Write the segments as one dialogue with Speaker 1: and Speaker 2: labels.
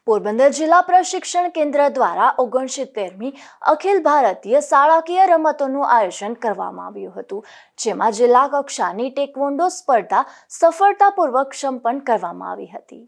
Speaker 1: પોરબંદર જિલ્લા પ્રશિક્ષણ કેન્દ્ર દ્વારા 69મી અખિલ ભારતીય શાળાકીય રમતોનું આયોજન કરવામાં આવ્યું હતું, જેમાં જિલ્લા કક્ષાની ટેકવોન્ડો સ્પર્ધા સફળતાપૂર્વક સંપન્ન કરવામાં આવી હતી.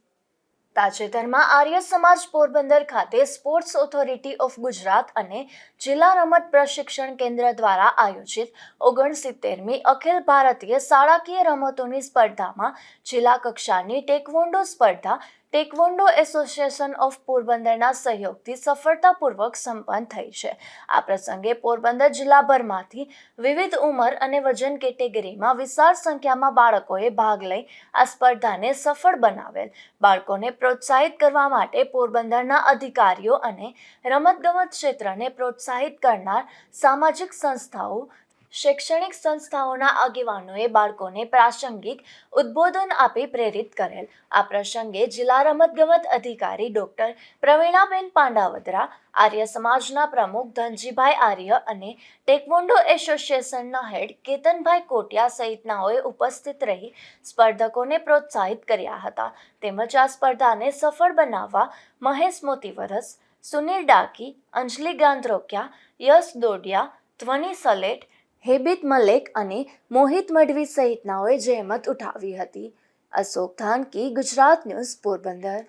Speaker 1: તાજેતરમાં આર્ય સમાજ પોરબંદર ખાતે સ્પોર્ટ્સ ઓથોરિટી ઓફ ગુજરાત અને જિલ્લા રમત પ્રશિક્ષણ કેન્દ્ર દ્વારા આયોજિત 69મી અખિલ ભારતીય શાળાકીય રમતોની સ્પર્ધામાં જિલ્લા કક્ષાની ટેકવોન્ડો સ્પર્ધા ટેકવોન્ડો એસોસિએશન ઓફ પોરબંદરના સહયોગથી સફળતાપૂર્વક સંપન્ન થઈ છે. આ પ્રસંગે પોરબંદર જિલ્લાભરમાંથી વિવિધ ઉંમર અને વજન કેટેગરીમાં વિશાળ સંખ્યામાં બાળકોએ ભાગ લઈ આ સ્પર્ધાને સફળ બનાવેલ. બાળકોને પ્રોત્સાહિત કરવા માટે પોરબંદરના અધિકારીઓ અને રમતગમત ક્ષેત્રને પ્રોત્સાહિત કરનાર સામાજિક સંસ્થાઓ, શૈક્ષણિક સંસ્થાઓના આગેવાનોએ બાળકોને પ્રાસંગિક ઉદ્બોધન આપી પ્રેરિત કરેલ. આ પ્રસંગે જિલ્લા રમતગમત અધિકારી ડોક્ટર પ્રવીણાબેન પાંડાવદરા, આર્ય સમાજના પ્રમુખ ધનજીભાઈ આર્ય અને ટેકવોન્ડો એસોસિએશનના હેડ કેતનભાઈ કોટિયા સહિતનાઓએ ઉપસ્થિત રહી સ્પર્ધકોને પ્રોત્સાહિત કર્યા હતા. તેમજ આ સ્પર્ધાને સફળ બનાવવા મહેશ મોતીવરસ, સુનિલ ડાકી, અંજલિ ગાંધ્રોકિયા, યશ દોડિયા, ધ્વનિ સલેટ, હેબિત મલેક અને મોહિત મઢવી સહિતનાઓએ જહેમત ઉઠાવી હતી. અશોક ધાનકી, ગુજરાત ન્યૂઝ, પોરબંદર.